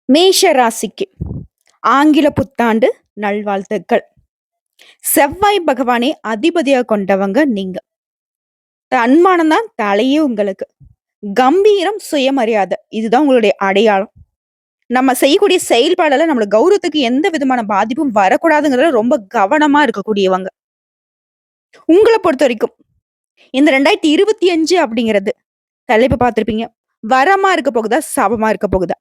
மேஷ ராசிக்கு ஆங்கில புத்தாண்டு நல்வாழ்த்துக்கள். செவ்வாய் பகவானை அதிபதியா கொண்டவங்க நீங்க. தன்மானம் தான் தலையே உங்களுக்கு. கம்பீரம், சுயமரியாதை இதுதான் உங்களுடைய அடையாளம். நம்ம செய்யக்கூடிய செயல்பாடுல நம்மளோட கௌரவத்துக்கு எந்த விதமான பாதிப்பும் வரக்கூடாதுங்கிறதுல ரொம்ப கவனமா இருக்கக்கூடியவங்க. உங்கள பொறுத்தவரைக்கும் இந்த 2025 அப்படிங்கிறது தலைப்பு பார்த்திருப்பீங்க. வரமா இருக்க போகுதா? சாபமா இருக்க போகுதா?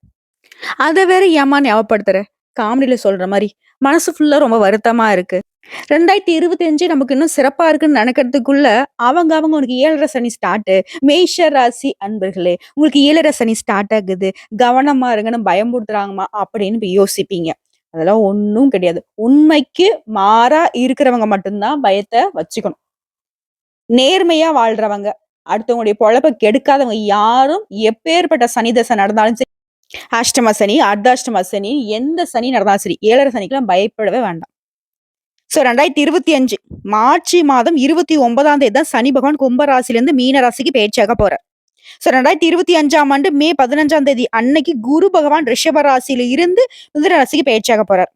அத வேற ஏம்மா ஞாபகப்படுத்துற? காமெடில சொல்ற மாரி. மனசு ஃபுல்லா ரொம்ப வருத்தமா இருக்கு. 2025 நமக்கு இன்னும் சிறப்பா இருக்குன்னு நெனைக்கிறதுக்குள்ள, அவங்க உனக்கு 7:30 சனி ஸ்டார்ட்டு. மேஷ ராசி அன்பர்களே, உங்களுக்கு 7:30 சனி ஸ்டார்ட் ஆகுது. கவனமா இருங்கன்னு பயமுறுத்துறாங்கம்மா அப்படின்னு போய் யோசிப்பீங்க. அதெல்லாம் ஒண்ணும் கிடையாது. உண்மைக்கு மாறா இருக்கிறவங்க மட்டும் தான் பயத்த வச்சுக்கணும். நேர்மையா வாழ்றவங்க, அடுத்தவங்களுடைய பொழப்ப கெடுக்காதவங்க யாரும் எப்பேர்ப்பட்ட சனி தசை நடந்தாலும் சரி, அஷ்டம சனி, அர்த்தாஷ்டம சனி, எந்த சனி நடந்தாலும் சரி, 7:30 சனிக்கெல்லாம் பயப்படவே வேண்டாம். 2025 மார்ச் மாதம் 29ஆம் தேதி தான் சனி பகவான் கும்ப ராசியிலிருந்து மீன ராசிக்கு பெயர்ச்சியாக போறார். 2025ஆம் ஆண்டு மே 15ஆம் தேதி அன்னைக்கு குரு பகவான் ரிஷப ராசியில இருந்து மிதுன ராசிக்கு பெயர்ச்சியாக போறார்.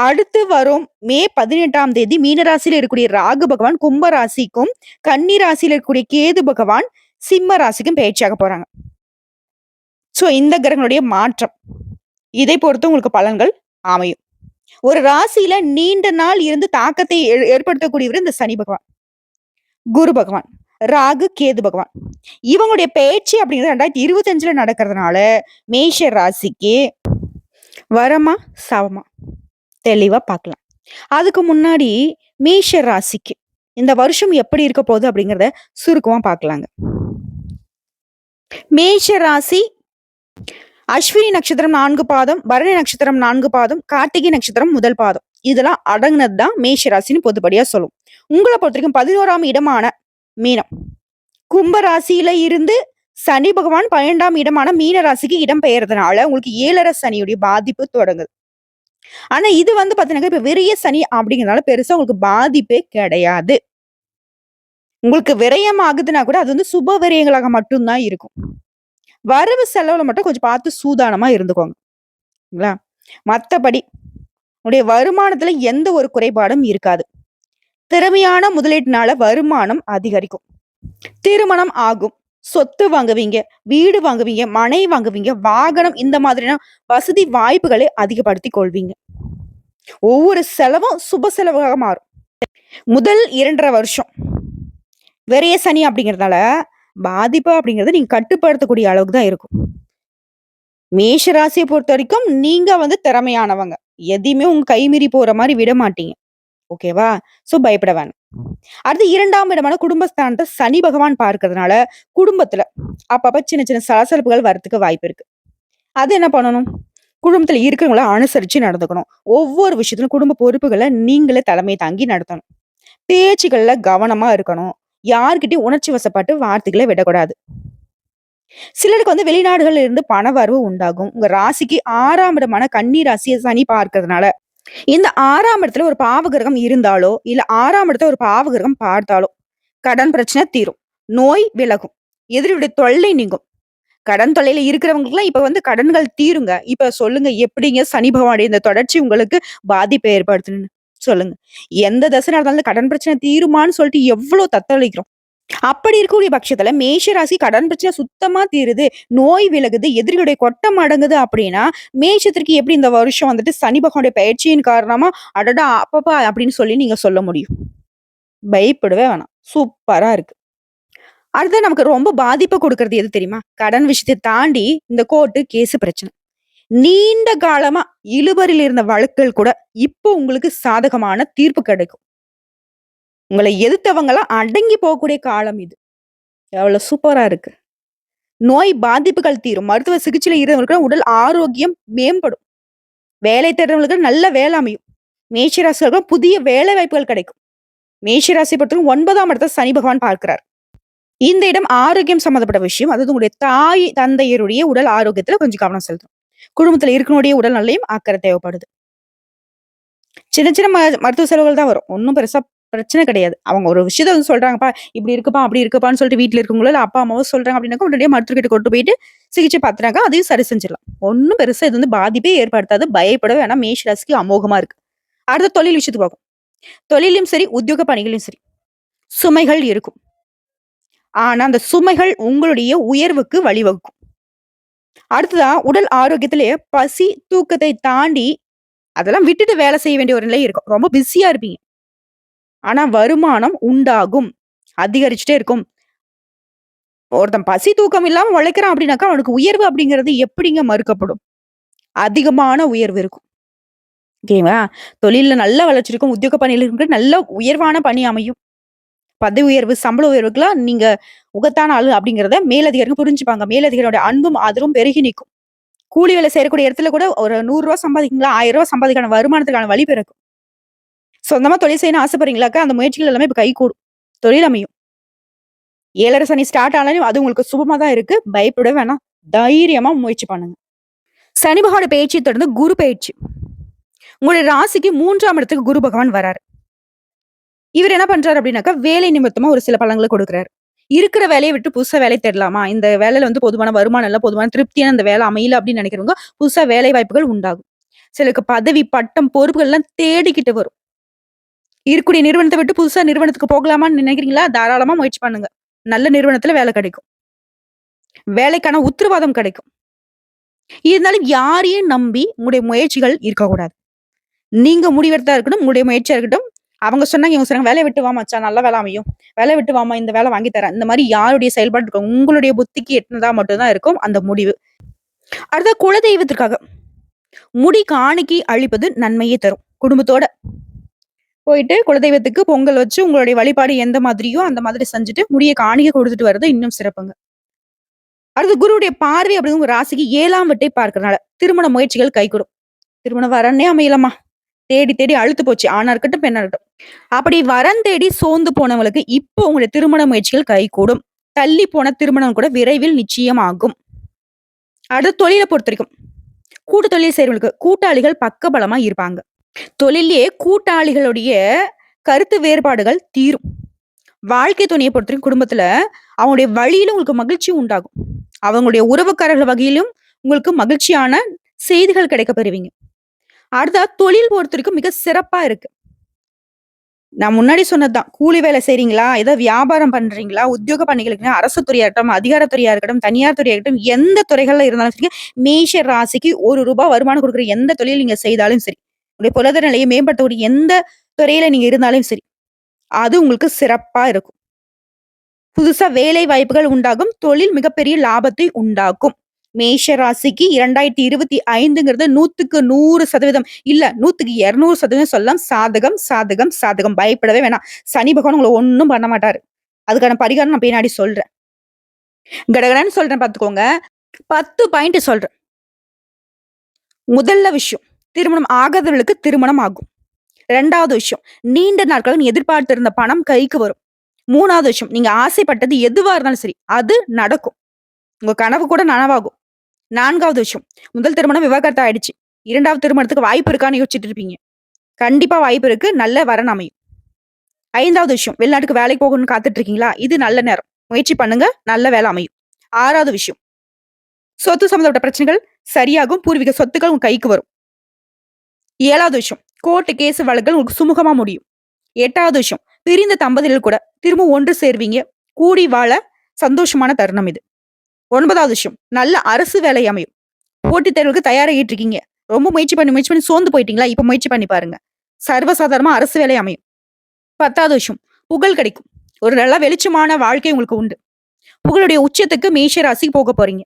அடுத்து வரும் மே 18ஆம் தேதி மீன ராசியில இருக்கக்கூடிய ராகு பகவான் கும்ப ராசிக்கும், கன்னி ராசியில இருக்கக்கூடிய கேது பகவான் சிம்ம ராசிக்கும் பெயர்ச்சியாக போறாங்க. சோ இந்த கிரகங்களுடைய மாற்றம் இதை பொறுத்து உங்களுக்கு பலன்கள் அமையும். ஒரு ராசியில நீண்ட நாள் இருந்து தாக்கத்தை ஏற்படுத்தக்கூடியவர் இந்த சனி பகவான், குரு பகவான், ராகு, கேது பகவான். இவங்களுடைய பேச்சு அப்படிங்கிறது 2025ல நடக்கிறதுனால மேஷ ராசிக்கு வரமா சாபமா தெளிவா பார்க்கலாம். அதுக்கு முன்னாடி மேஷ ராசிக்கு இந்த வருஷம் எப்படி இருக்க போகுது அப்படிங்கிறத சுருக்கமா பார்க்கலாங்க. மேஷ ராசி அஸ்வினி நட்சத்திரம் 4 பாதம், பரணி நட்சத்திரம் 4 பாதம், கார்த்திகை நட்சத்திரம் முதல் பாதம். இதெல்லாம் அடங்குனது தான் மேஷ ராசின்னு பொதுப்படியா சொல்லும். உங்களை பொறுத்தவரைக்கும் 11ஆம் இடமான மீனம், கும்ப ராசியில இருந்து சனி பகவான் 12ஆம் இடமான மீன ராசிக்கு இடம் பெயர்றதுனால உங்களுக்கு 7:30 சனியுடைய பாதிப்பு தொடங்குது. ஆனா இது வந்து பாத்தீங்கன்னா இப்ப விரய சனி அப்படிங்கிறதுனால பெருசா உங்களுக்கு பாதிப்பே கிடையாது. உங்களுக்கு விரயம் ஆகுதுன்னா கூட அது வந்து சுப விரயங்களாக மட்டும்தான் இருக்கும். வரவு செலவுல மட்டும் கொஞ்சம் பார்த்து சூதானமா இருந்துக்கோங்க. மத்தபடி உடைய வருமானத்துல எந்த ஒரு குறைபாடும் இருக்காது. திறமையான முதலீட்டுனால வருமானம் அதிகரிக்கும். திருமணம் ஆகும். சொத்து வாங்குவீங்க, வீடு வாங்குவீங்க, மனை வாங்குவீங்க, வாகனம் இந்த மாதிரியான வசதி வாய்ப்புகளை அதிகப்படுத்திக் கொள்வீங்க. ஒவ்வொரு செலவும் சுப செலவாக மாறும். முதல் 2.5 வருஷம் விரய சனி அப்படிங்கிறதால பாதிப்பு அப்படிங்கிறது நீங்க கட்டுப்படுத்தக்கூடிய அளவுக்கு தான் இருக்கும். மேஷ ராசியை பொறுத்த வரைக்கும் நீங்க வந்து திறமையானவங்க. எதையுமே உங்க கைமீறி போற மாதிரி விட மாட்டீங்க. ஓகேவா? சோ பயப்பட வேணாம். அடுத்து 2ஆம் இடமான குடும்பஸ்தானத்தை சனி பகவான் பார்க்கறதுனால குடும்பத்துல அப்பப்ப சின்ன சின்ன சலசலப்புகள் வரத்துக்கு வாய்ப்பு இருக்கு. அது என்ன பண்ணணும்? குடும்பத்துல இருக்கிறவங்கள அனுசரிச்சு நடந்துக்கணும். ஒவ்வொரு விஷயத்திலும் குடும்ப பொறுப்புகளை நீங்களே தலைமை தாங்கி நடத்தணும். பேச்சுகள்ல கவனமா இருக்கணும். யார்கிட்டயும் உணர்ச்சி வசப்பட்டு வார்த்தைகளை விடக்கூடாது. சிலருக்கு வந்து வெளிநாடுகள்ல இருந்து பண வரவு உண்டாகும். உங்க ராசிக்கு 6ஆம் இடமான கன்னி ராசியை சனி பார்க்கறதுனால இந்த 6ஆம் இடத்துல ஒரு பாவகிரகம் இருந்தாலோ, இல்ல 6ஆம் இடத்துல ஒரு பாவகிரகம் பார்த்தாலோ, கடன் பிரச்சனை தீரும். நோய் விலகும். எதிரியுடைய தொல்லை நீங்கும். கடன் தொல்லையில இருக்கிறவங்களுக்குலாம் இப்ப வந்து கடன்கள் தீருங்க. இப்ப சொல்லுங்க எப்படிங்க சனி பகவானுடைய இந்த தொடர்ச்சி உங்களுக்கு பாதிப்பை ஏற்படுத்துன்னு சொல்லுங்க. எந்த தசை நடந்தாலும் கடன் பிரச்சனை தீருமான்னு சொல்லிட்டு எவ்வளவு தத்தளிக்கிறோம். அப்படி இருக்கக்கூடிய பட்சத்துல மேஷ ராசி கடன் பிரச்சனை சுத்தமா தீருது, நோய் விலகுது, எதிரிகளுடைய கொட்டம் அடங்குது அப்படின்னா மேஷத்திற்கு எப்படி இந்த வருஷம் வந்துட்டு சனி பகவானுடைய பயிற்சியின் காரணமா அடடா அப்பப்பா அப்படின்னு சொல்லி நீங்க சொல்ல முடியும். பயப்படவே வேணாம். சூப்பரா இருக்கு. அடுத்து நமக்கு ரொம்ப பாதிப்பை கொடுக்கறது எது தெரியுமா? கடன் விஷயத்தை தாண்டி இந்த கோர்ட்டு கேஸ் பிரச்சனை. நீண்ட காலமா இழுபறியில் இருந்த வழக்குகள் கூட இப்போ உங்களுக்கு சாதகமான தீர்ப்பு கிடைக்கும். உங்களை எதிர்த்தவங்கலாம் அடங்கி போகக்கூடிய காலம் இது. எவ்வளவு சூப்பரா இருக்கு. நோய் பாதிப்புகள் தீரும். மருத்துவ சிகிச்சையில இருந்தவர்களுக்கு உடல் ஆரோக்கியம் மேம்படும். வேலை தேடுறவங்களுக்கு நல்ல வேலை அமையும். மேஷராசிகளுக்கு புதிய வேலை வாய்ப்புகள் கிடைக்கும். மேஷராசி பொறுத்தவரைக்கும் 9ஆம் இடத்தை சனி பகவான் பார்க்கிறார். இந்த இடம் ஆரோக்கியம் சம்பந்தப்பட்ட விஷயம். அதாவது உங்களுடைய தாய் தந்தையருடைய உடல் ஆரோக்கியத்துல கொஞ்சம் கவனம் செலுத்தணும். குடும்பத்துல இருக்கனுடைய உடல் நலையும் அக்கறை தேவைப்படுது. சின்ன சின்ன மருத்துவ செலவுகள் தான் வரும். ஒன்னும் பெருசா பிரச்சனை கிடையாது. அவங்க ஒரு விஷயத்த வந்து சொல்றாங்கப்பா, இப்படி இருக்குப்பா, அப்படி இருக்குப்பான்னு சொல்லிட்டு வீட்ல இருக்கவங்களோ, இல்ல அப்பா, அம்மாவோ சொல்றாங்க அப்படின்னாக்கா, உடனடியா மருத்துவர்கிட்ட கொண்டு போயிட்டு சிகிச்சை பார்த்துட்டாங்க. அதையும் சரி செஞ்சிடலாம். ஒண்ணும் பெருசா இது வந்து பாதிப்பே ஏற்படுத்தாது. பயப்பட வேணாம். மேஷ ராசிக்கு அமோகமா இருக்கு. அடுத்த தொழில் விஷயத்துக்கு பார்ப்போம். தொழில்லயும் சரி, உத்தியோக பணிகளையும் சரி, சுமைகள் இருக்கும். ஆனா, அந்த சுமைகள் உங்களுடைய உயர்வுக்கு வழிவகுக்கும். அடுத்ததா உடல் ஆரோக்கியத்திலே பசி, தூக்கத்தை தாண்டி அதெல்லாம் விட்டுட்டு வேலை செய்ய வேண்டிய ஒரு நிலை இருக்கும். ரொம்ப பிஸியா இருப்பீங்க. ஆனா வருமானம் உண்டாகும். அதிகரிச்சுட்டே இருக்கும். ஒருத்தன் பசி, தூக்கம் இல்லாம உழைக்கிறான் அப்படின்னாக்கா, அவனுக்கு உயர்வு அப்படிங்கிறது எப்படிங்க மறுக்கப்படும்? அதிகமான உயர்வு இருக்கும். ஓகேவா? தொழில்ல நல்ல வளர்ச்சி இருக்கும். உத்தியோக பணியில இருக்கு நல்ல உயர்வான பணி அமையும். பதவி உயர்வு, சம்பள உயர்வுக்குலாம் நீங்க உகத்தான ஆளு அப்படிங்கிறத மேலதிகாரிகள் புரிஞ்சுப்பாங்க. மேலதிகாரியோட அன்பும், ஆதரவும் பெருகி நிக்கும். கூலி வேலை செய்யக்கூடிய இடத்துல கூட ஒரு ரூ. 100 சம்பாதிக்கிறீங்களா, ரூ. 1000 சம்பாதிக்கான வருமானத்துக்கான வழி பிறக்கும். சொந்தமா தொழில் செய்யணும்னு ஆசைப்படுறீங்களாக்கா, அந்த முயற்சிகள் எல்லாமே இப்ப கைகூடும். தொழில் அமையும். 7:30 சனி ஸ்டார்ட் ஆனாலும் அது உங்களுக்கு சுபமா தான் இருக்கு. பயப்படவே வேணாம். தைரியமா முயற்சி பண்ணுங்க. சனி பகவானோட பெயர்ச்சிய தொடர்ந்து குரு பெயர்ச்சி. உங்களுடைய ராசிக்கு 3ஆம் இடத்துக்கு குரு பகவான் வராரு. இவரு என்ன பண்றாரு அப்படின்னாக்கா, வேலை நிமித்தமா ஒரு சில பலன்கள கொடுக்குறாரு. இருக்கிற வேலைய விட்டு புதுசா வேலை தேடலாமா? இந்த வேலையில வந்து போதுமான வருமானம் இல்ல, போதுமான திருப்தியான இந்த வேலை அமையல அப்படின்னு நினைக்கிறவங்க, புதுசா வேலை வாய்ப்புகள் உண்டாகும். சிலருக்கு பதவி, பட்டம், பொறுப்புகள்லாம் தேடிக்கிட்டு வரும். இருக்கக்கூடிய நிறுவனத்த விட்டு புதுசா நிறுவனத்துக்கு போகலாமான்னு நினைக்கிறீங்களா? தாராளமா முயற்சி பண்ணுங்க. நல்ல நிறுவனத்துல வேலை கிடைக்கும். வேலைக்கான உத்தரவாதம் கிடைக்கும். இருந்தாலும் யாரையும் நம்பி உங்களுடைய முயற்சிகள் இருக்கக்கூடாது. நீங்க முடிவெடுத்தா இருக்கணும். உங்களுடைய முயற்சியா இருக்கட்டும். அவங்க சொன்னாங்க, இவங்க சொன்னாங்க, "வேலைய விட்டு வா மச்சான், நல்ல வேலை அமையும். வேலைய விட்டு வாம்மா, இந்த வேலை வாங்கி தரேன்." இந்த மாரி யாருடைய செயல்பாடு இருக்கும். உங்களுடைய புத்திக்கு எட்டுனதா மட்டும் தான் இருக்கும் அந்த முடிவு. அடுத்தது குலதெய்வத்திற்காக முடி காணிக்கை அளிப்பது நன்மையே தரும். குடும்பத்தோட போயிட்டு குலதெய்வத்துக்கு பொங்கல் வச்சு உங்களுடைய வழிபாடு எந்த மாதிரியோ அந்த மாதிரி செஞ்சுட்டு முடிய காணிக்கை கொடுத்துட்டு வர்றது இன்னும் சிறப்புங்க. அடுத்து குருவுடைய பார்வை அப்படிங்கிற உங்க ராசிக்கு 7ஆம் வீட்டை பார்க்கறனால திருமண முயற்சிகள் கைகூடும். திருமணம் வரனே அமையலம்மா. தேடி தேடி அழுத்து போச்சு. ஆணா இருக்கட்டும், பெண்ணா இருக்கட்டும். அப்படி வரன் தேடி சோர்ந்து போனவங்களுக்கு இப்போ உங்களுடைய திருமண முயற்சிகள் கைகூடும். தள்ளி போன திருமணம் கூட விரைவில் நிச்சயமாகும். அடுத்து தொழில பொறுத்தவரைக்கும் கூட்டு தொழில் செய்றவங்களுக்கு கூட்டாளிகள் பக்கபலமா இருப்பாங்க. தொழில்லயே கூட்டாளிகளுடைய கருத்து வேறுபாடுகள் தீரும். வாழ்க்கை துணையை பொறுத்தவரைக்கும் குடும்பத்துல அவங்களுடைய வழியில உங்களுக்கு மகிழ்ச்சி உண்டாகும். அவங்களுடைய உறவுக்காரர்கள் வகையிலும் உங்களுக்கு மகிழ்ச்சியான செய்திகள் கிடைக்க பெறுவீங்க. அடுத்தா தொழில் பொறுத்தவரைக்கும் மிக சிறப்பா இருக்கு. நான் முன்னாடி சொன்னதுதான். கூலி வேலை செய்றீங்களா? ஏதோ வியாபாரம் பண்றீங்களா? உத்தியோக பணிகளுக்கு அரசு துறையா இருக்கட்டும், அதிகாரத்துறையா இருக்கட்டும், தனியார் துறையா இருக்கட்டும், எந்த துறைகள்ல இருந்தாலும் சரி, மேஷ ராசிக்கு ரூ. 1 வருமானம் குடுக்குற எந்த தொழில் நீங்க செய்தாலும் சரி, உங்களுடைய பொருளாதார நிலையை மேம்படுத்தக்கூடிய எந்த துறையில நீங்க இருந்தாலும் சரி, அது உங்களுக்கு சிறப்பா இருக்கும். புதுசா வேலை வாய்ப்புகள் உண்டாகும். தொழில் மிகப்பெரிய லாபத்தை உண்டாக்கும். மேஷ ராசிக்கு 2025ங்கிறது 100க்கு 100% இல்ல 100க்கு 200% சொல்லலாம். சாதகம், சாதகம், சாதகம். பயப்படவே வேணாம். சனி பகவான் உங்கள ஒண்ணும் பண்ண மாட்டாரு. அதுக்கான பரிகாரம் நான் பின்னாடி சொல்றேன். கடகடன்னு சொல்றேன் பாத்துக்கோங்க. 10 பாயிண்ட் சொல்றேன். முதல்ல விஷயம், திருமணம் ஆகாதவர்களுக்கு திருமணம் ஆகும். 2வது விஷயம், நீண்ட நாட்களா நீ எதிர்பார்த்திருந்த பணம் கைக்கு வரும். 3வது விஷயம், நீங்க ஆசைப்பட்டது எதுவா இருந்தாலும் சரி, அது நடக்கும். உங்க கனவு கூட நனவாகும். 4வது விஷயம், முதல் திருமணம் விவாகரத்து ஆயிடுச்சு. 2வது திருமணத்துக்கு வாய்ப்பு இருக்கான்னு யோசிச்சுட்டு இருப்பீங்க. கண்டிப்பா வாய்ப்பு இருக்கு. நல்ல வரன் அமையும். 5வது விஷயம், வெளிநாட்டுக்கு வேலைக்கு போகணும்னு காத்துட்டு இருக்கீங்களா? இது நல்ல நேரம். முயற்சி பண்ணுங்க. நல்ல வேலை அமையும். 6வது விஷயம், சொத்து சம்பந்தப்பட்ட பிரச்சனைகள் சரியாகும். பூர்வீக சொத்துக்கள் உங்க கைக்கு வரும். 7வது விஷயம், கோர்ட்டு கேஸ் வழக்குகள் உங்களுக்கு சுமூகமா முடியும். 8வது விஷயம், பிரிந்த தம்பதிகள் கூட திரும்ப ஒன்று சேர்வீங்க. கூடி வாழ சந்தோஷமான தருணம் இது. 9வது விஷயம், நல்ல அரசு வேலை அமையும். போட்டித் தேர்வுக்கு தயாராகிட்டு இருக்கீங்க. ரொம்ப முயற்சி பண்ணி சோர்ந்து போயிட்டீங்களா? இப்ப முயற்சி பண்ணி பாருங்க. சர்வசாதாரணமா அரசு வேலை அமையும். 10வது விஷயம், புகழ் கிடைக்கும். ஒரு நல்ல வெளிச்சமான வாழ்க்கை உங்களுக்கு உண்டு. புகழுடைய உச்சத்துக்கு மேஷ ராசி போக போறீங்க.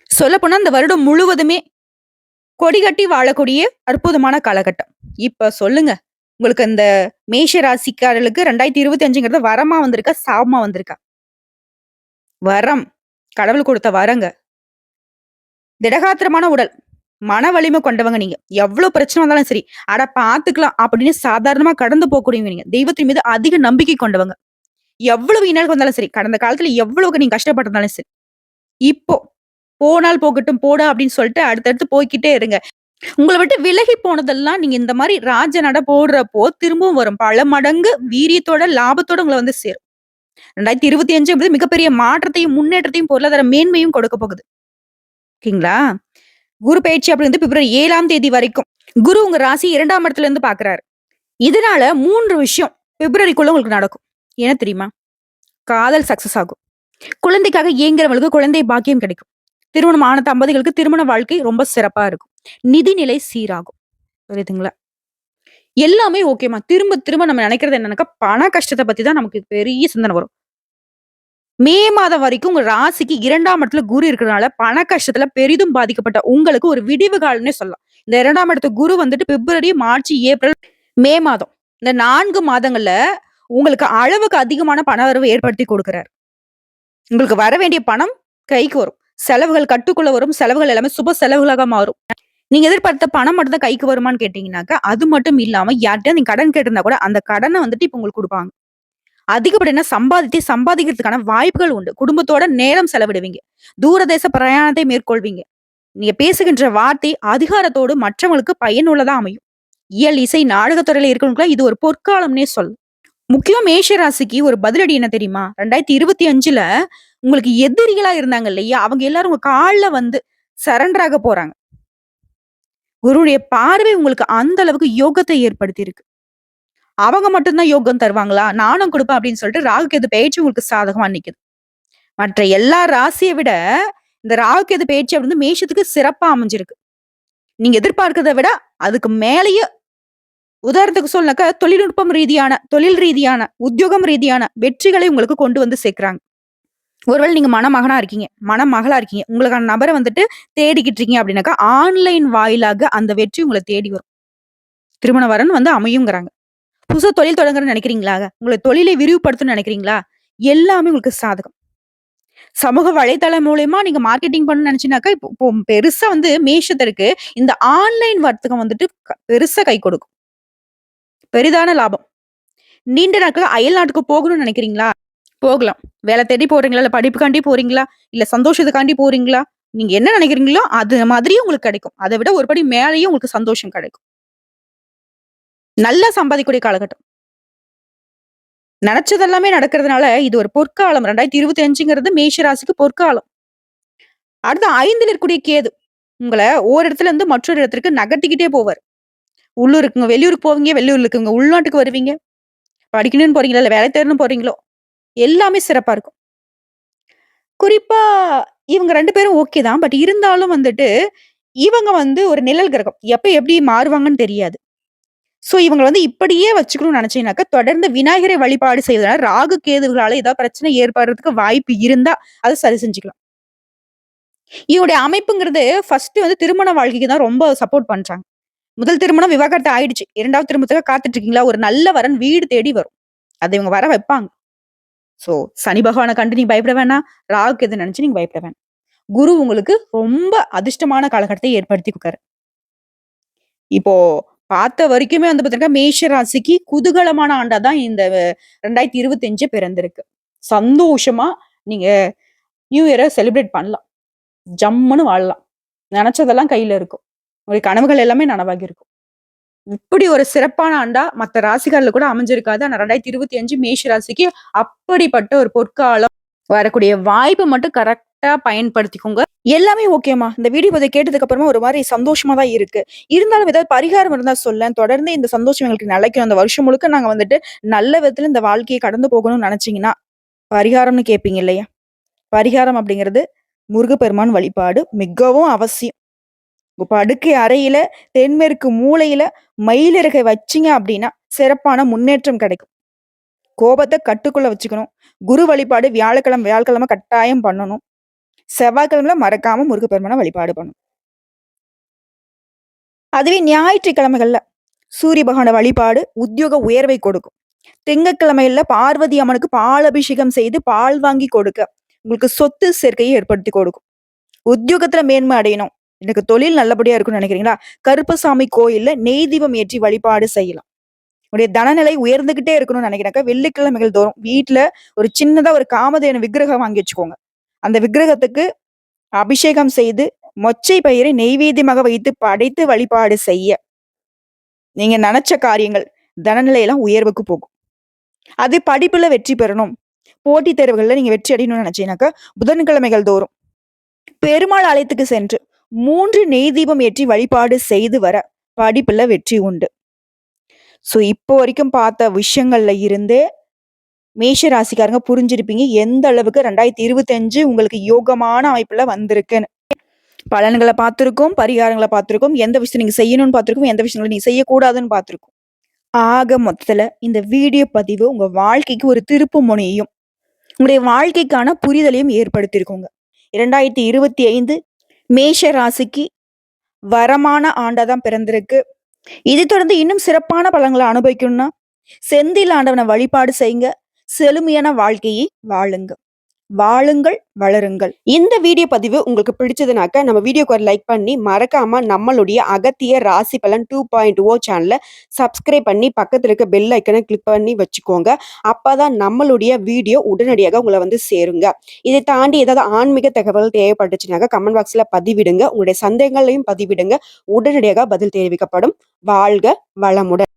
சொல்லப்போனா இந்த வருடம் முழுவதுமே கொடிகட்டி வாழக்கூடிய அற்புதமான காலகட்டம். இப்ப சொல்லுங்க. உங்களுக்கு இந்த மேஷ ராசிக்காரர்களுக்கு 2025ங்கிறது வரமா வந்திருக்கா? சாபமா வந்திருக்கா? வரம். கடவுள் கொடுத்த வரங்க. திடகாத்திரமான உடல். மன வலிமை கொண்டவங்க நீங்க. எவ்வளவு பிரச்சனை வந்தாலும் சரி, அட பாத்துக்கலாம் அப்படின்னு சாதாரணமா கடந்து போகக்கூடியவங்க நீங்க. தெய்வத்தின் மீது அதிக நம்பிக்கை கொண்டவங்க. எவ்வளவு இன்னல்கள் வந்தாலும் சரி, கடந்த காலத்துல எவ்வளவுக்கு நீங்க கஷ்டப்பட்டிருந்தாலும் சரி, இப்போ போனால் போகட்டும் போடா அப்படின்னு சொல்லிட்டு அடுத்தடுத்து போய்க்கிட்டே இருங்க. உங்கள விட்டு விலகி போனதெல்லாம் நீங்க இந்த மாரி ராஜ நட போடுறப்போ திரும்பவும் வரும். பல மடங்கு வீரியத்தோட, லாபத்தோட உங்கள வந்து சேரும். 2025 என்பது மிகப்பெரிய மாற்றத்தையும், முன்னேற்றத்தையும், பொருளாதார மேன்மையும் கொடுக்க போகுது. ஓகேங்களா? குரு பயிற்சி அப்படிங்கிறது பிப்ரவரி 7ஆம் தேதி வரைக்கும். குரு உங்க ராசி 2ஆம் இடத்துல இருந்து பார்க்கிறாரு. இதனால 3 விஷயம் பிப்ரவரிக்குள்ள உங்களுக்கு நடக்கும். என்ன தெரியுமா? காதல் சக்சஸ் ஆகும். குழந்தைக்காக ஏங்குறவங்களுக்கு குழந்தை பாக்கியம் கிடைக்கும். திருமணம் ஆன தம்பதிகளுக்கு திருமண வாழ்க்கை ரொம்ப சிறப்பா இருக்கும். நிதிநிலை சீராகும். புரியுதுங்களா? எல்லாமே ஓகேம்மா. திரும்ப திரும்ப நம்ம நினைக்கிறது என்னன்னாக்கா, பண கஷ்டத்த பத்தி தான் நமக்கு பெரிய சிந்தனை வரும். மே மாதம் வரைக்கும் உங்க ராசிக்கு 2ஆம் இடத்துல குரு இருக்கிறதுனால, பண கஷ்டத்துல பெரிதும் பாதிக்கப்பட்ட உங்களுக்கு ஒரு விடிவு காலம்னே சொல்லலாம். இந்த 2ஆம் இடத்து குரு வந்துட்டு பிப்ரவரி, மார்ச், ஏப்ரல், மே மாதம். இந்த 4 மாதங்கள்ல உங்களுக்கு அளவுக்கு அதிகமான பண வரவு ஏற்படுத்தி குடுக்குறாரு. உங்களுக்கு வர வேண்டிய பணம் கைக்கு வரும். செலவுகள் கட்டுக்குள்ள வரும். செலவுகள் எல்லாமே சுப செலவுகளாக மாறும். நீங்க எதிர்பார்த்த பணம் மட்டும் தான் கைக்கு வருமான்னு கேட்டீங்கன்னாக்கா, அது மட்டும் இல்லாம யார்ட்டயாவது நீங்க கடன் கேட்டிருந்தா கூட, அந்த கடன வந்துட்டு இப்ப உங்களுக்கு குடுப்பாங்க. அதிகப்படியான சம்பாதிக்கிறதுக்கான வாய்ப்புகள் உண்டு. குடும்பத்தோட நேரம் செலவிடுவீங்க. தூரதேச பிரயாணத்தை மேற்கொள்வீங்க. நீங்க பேசுகின்ற வார்த்தை அதிகாரத்தோடு மற்றவங்களுக்கு பயனுள்ளதா அமையும். இயல், இசை, நாடகத் துறையில இருக்கிறவங்களுக்குலாம் இது ஒரு பொற்காலம்னே சொல்லலாம். முக்கியமா மேஷ ராசிக்கு ஒரு பதிலடி என்ன தெரியுமா? 2025ல உங்களுக்கு எதிரிகளா இருந்தாங்க இல்லையா? அவங்க எல்லாரும் உங்க கால்ல வந்து சரண்டர் ஆக போறாங்க. குருவுடைய பார்வை உங்களுக்கு அந்த அளவுக்கு யோகத்தை ஏற்படுத்தியிருக்கு. அவங்க மட்டும் தான் யோகம் தருவாங்களா? நானும் குடுப்பேன் அப்படின்னு சொல்லிட்டு ராகு கேது பெயர்ச்சி உங்களுக்கு சாதகமா நிக்குது. மற்ற எல்லா ராசிய விட இந்த ராகு கேது பெயர்ச்சி வந்து மேஷத்துக்கு சிறப்பா அமைஞ்சிருக்கு. நீங்க எதிர்பார்க்கிறத விட அதுக்கு மேலேயே உதாரணத்துக்கு சொல்லனாக்கா தொழில்நுட்பம் ரீதியான, தொழில் ரீதியான, உத்தியோகம் ரீதியான வெற்றிகளை உங்களுக்கு கொண்டு வந்து சேர்க்கிறாங்க. ஒருவேளை நீங்க மணமகனா இருக்கீங்க, மணமகளா இருக்கீங்க. உங்களுக்கான நபர வந்துட்டு தேடிக்கிட்டு இருக்கீங்க அப்படின்னாக்கா, ஆன்லைன் வாயிலாக அந்த வெற்றி உங்கள தேடி வரும். திருமண வரன் வந்து அமையுங்கிறாங்க. புதுசா தொழில் தொடங்குறேன்னு நினைக்கிறீங்களா? உங்கள தொழிலை விரிவுபடுத்தணும்னு நினைக்கிறீங்களா? எல்லாமே உங்களுக்கு சாதகம். சமூக வலைதளம் மூலியமா நீங்க மார்க்கெட்டிங் பண்ணணும்னு நினைச்சீங்கனாக்கா, இப்போ இப்போ பெருசா வந்து மேஷத்திற்கு இந்த ஆன்லைன் வர்த்தகம் வந்துட்டு பெருசா கை கொடுக்கும். பெரிதான லாபம். நீண்ட நாட்களா அயல் நாட்டுக்கு போகணும்னு நினைக்கிறீங்களா? போகலாம். வேலை தேடி போறீங்களா? இல்ல படிப்புக்காண்டி போறீங்களா? இல்ல சந்தோஷத்துக்காண்டி போறீங்களா? நீங்க என்ன நினைக்கிறீங்களோ, அது மாதிரியே உங்களுக்கு கிடைக்கும். அத விட ஒரு படி மேலேயும் உங்களுக்கு சந்தோஷம் கிடைக்கும். நல்லா சம்பாதிக்கக்கூடிய காலகட்டம். நெனச்சது எல்லாமே நடக்கிறதுனால, இது ஒரு பொற்காலம். 2025ங்கிறது மேஷ ராசிக்கு பொற்காலம். அடுத்து 5ல இருக்கக்கூடிய கேது. உங்கள ஓரிடத்துல இருந்து மற்றொரு இடத்திற்கு நகர்த்திக்கிட்டே போவாரு. உள்ளூருக்குங்க, வெளியூருக்கு போவீங்க, வெளியூர்ல இருக்கவங்க உள்நாட்டுக்கு வருவீங்க. படிக்கணும்னு போறீங்களா? இல்ல வேலை தேடணும்னு போறீங்களோ, எல்லாமே சிறப்பா இருக்கும். குறிப்பா இவங்க 2 பேரும் ஓகே தான். பட் இருந்தாலும் வந்துட்டு, இவங்க வந்து ஒரு நிழல் கிரகம். எப்ப எப்படி மாறுவாங்கன்னு தெரியாது. சோ இவங்கள வந்து இப்படியே வச்சுக்கணும்னு நினைச்சீங்கன்னாக்கா, தொடர்ந்து விநாயகரை வழிபாடு செய்வதனால ராகு, கேதுகளால ஏதாவது பிரச்சனை ஏற்படுறதுக்கு வாய்ப்பு இருந்தா, அத சரி செஞ்சுக்கலாம். இவருடைய அமைப்புங்கிறது ஃபர்ஸ்ட் வந்து திருமண வாழ்க்கைக்கு தான் ரொம்ப சப்போர்ட் பண்றாங்க. முதல் திருமணம் விவாகரத்து ஆயிடுச்சு. 2வது திருமணத்துக்காக காத்துட்டு இருக்கீங்களா? ஒரு நல்ல வரன் வீடு தேடி வரும். அத இவங்க வர வைப்பாங்க. சோ சனி பகவான கண்டு நீங்க பயப்பட வேணாம். ராகு, கேது நினைச்சு நீங்க பயப்பட வேணாம். குரு உங்களுக்கு ரொம்ப அதிர்ஷ்டமான காலகட்டத்தை ஏற்படுத்தி குடுக்காரு. இப்போ பார்த்த வரைக்குமே வந்து பார்த்தீங்கன்னா, மேஷ ராசிக்கு குதூகலமான ஆண்டா தான் இந்த 2025 பிறந்திருக்கு. சந்தோஷமா நீங்க நியூ இயர செலிப்ரேட் பண்ணலாம். ஜம்முன்னு வாழலாம். நெனச்சதெல்லாம் கையில இருக்கும். உங்களுடைய கனவுகள் எல்லாமே நனவாகி இருக்கும். இப்படி ஒரு சிறப்பான ஆண்டா மத்த ராசிக்காரர்ல கூட அமைஞ்சிருக்காது. ஆனா 2025 மேஷ ராசிக்கு அப்படிப்பட்ட ஒரு பொற்காலம். வரக்கூடிய வாய்ப்ப மட்டும் கரெக்ட்டா பயன்படுத்திக்கோங்க. எல்லாமே ஓகேம்மா. இந்த வீடியோ இத கேட்டதுக்கு அப்புறமா ஒரு மாரி சந்தோஷமா தான் இருக்கு. இருந்தாலும் ஏதாவது பரிகாரம் இருந்தா சொல்லேன். தொடர்ந்து இந்த சந்தோஷம் எங்களுக்கு நிலைக்கும். அந்த வருஷம் முழுக்க நாங்க வந்துட்டு நல்ல விதத்துல இந்த வாழ்க்கைய கடந்து போகணும்னு நெனச்சீங்கன்னா, பரிகாரம்னு கேட்பீங்க இல்லையா? பரிகாரம் அப்படிங்கிறது முருகப்பெருமான் வழிபாடு மிகவும் அவசியம். உங்க படுக்கை அறையில தென்மேற்கு மூலையில மயிலிறகை வச்சீங்க அப்படின்னா, சிறப்பான முன்னேற்றம் கிடைக்கும். கோபத்த கட்டுக்குள்ள வச்சுக்கணும். குரு வழிபாடு வியாழக்கிழமை கட்டாயம் பண்ணணும். செவ்வாய்க்கிழமைல மறக்காம முருகப்பெருமான வழிபாடு பண்ணணும். அதுவே ஞாயிற்றுக்கிழமைகள்ல சூரிய பகவான வழிபாடு உத்தியோக உயர்வை கொடுக்கும். திங்கட்கிழமையில பார்வதி அம்மனுக்கு பால் அபிஷேகம் செய்து பால் வாங்கி கொடுக்க உங்களுக்கு சொத்து சேர்க்கையை ஏற்படுத்தி கொடுக்கும். உத்தியோகத்துல மேன்மை அடையணும். எனக்கு தொழில் நல்லபடியா இருக்கும்னு நினைக்கிறீங்களா? கருப்பசாமி கோயில்ல நெய் தீபம் ஏற்றி வழிபாடு செய்யலாம். உங்களுடைய தனநிலை உயர்ந்துகிட்டே இருக்கணும்னு நினைக்கிறேன். வெள்ளிக்கிழமைகள் தோறும் வீட்ல ஒரு சின்னதா ஒரு காமதேனு விக்கிரகம் வாங்கி வச்சுக்கோங்க. அந்த விக்கிரகத்துக்கு அபிஷேகம் செய்து மொச்சை பயிரை நெய்வேத்தியமாக வைத்து படைத்து வழிபாடு செய்ய நீங்க நினைச்ச காரியங்கள் தனநிலையெல்லாம் உயர்வுக்கு போகும். அது படிப்புல வெற்றி பெறணும், போட்டித் தேர்வுகள்ல நீங்க வெற்றி அடையணும்னு நினைச்சீங்கன்னாக்கா புதன்கிழமைகள் தோறும் பெருமாள் ஆலயத்துக்கு சென்று 3 நெய் தீபம் ஏற்றி வழிபாடு செய்து வர படிப்புல வெற்றி உண்டு. ஸோ இப்போ வரைக்கும் பார்த்த விஷயங்கள்ல இருந்தே மேஷ ராசிக்காரங்க புரிஞ்சிருப்பீங்க எந்த அளவுக்கு 2025 உங்களுக்கு யோகமான அமைப்புல வந்திருக்குன்னு. பலன்களை பார்த்திருக்கோம், பரிகாரங்களை பார்த்திருக்கோம், எந்த விஷயம் நீங்க செய்யணும்னு பார்த்திருக்கோம், எந்த விஷயங்களை நீங்க செய்யக்கூடாதுன்னு பார்த்திருக்கோம். ஆக மொத்தத்துல இந்த வீடியோ பதிவு உங்க வாழ்க்கைக்கு ஒரு திருப்பு முனையையும் உங்களுடைய வாழ்க்கைக்கான புரிதலையும் ஏற்படுத்தியிருக்கோங்க. 2025 மேஷ ராசிக்கு வரமான ஆண்டாதான் பிறந்திருக்கு. இது தொடர்ந்து இன்னும் சிறப்பான பலன்களை அனுபவிக்கணும்னா செந்தில் ஆண்டவனை வழிபாடு செய்யுங்க. செழுமையான வாழ்க்கையை வாழுங்க. வாழுங்கள், வளருங்கள். இந்த வீடியோ பதிவு உங்களுக்கு பிடிச்சதுனாக்க நம்ம வீடியோக்கு ஒரு லைக் பண்ணி மறக்காம நம்மளுடைய அகத்திய ராசி பலன் 2.0 சேனலை சப்ஸ்கிரைப் பண்ணி பக்கத்துல இருக்க பெல் ஐக்கனை கிளிக் பண்ணி வச்சுக்கோங்க. அப்பதான் நம்மளுடைய வீடியோ உடனடியாக உங்களை வந்து சேருங்க. இதை தாண்டி ஏதாவது ஆன்மீக தகவல் தேவைப்பட்டுச்சுனாக்க கமெண்ட் பாக்ஸ்ல பதிவிடுங்க. உங்களுடைய சந்தேகங்களையும் பதிவிடுங்க. உடனடியாக பதில் தெரிவிக்கப்படும். வாழ்க வளமுடன்.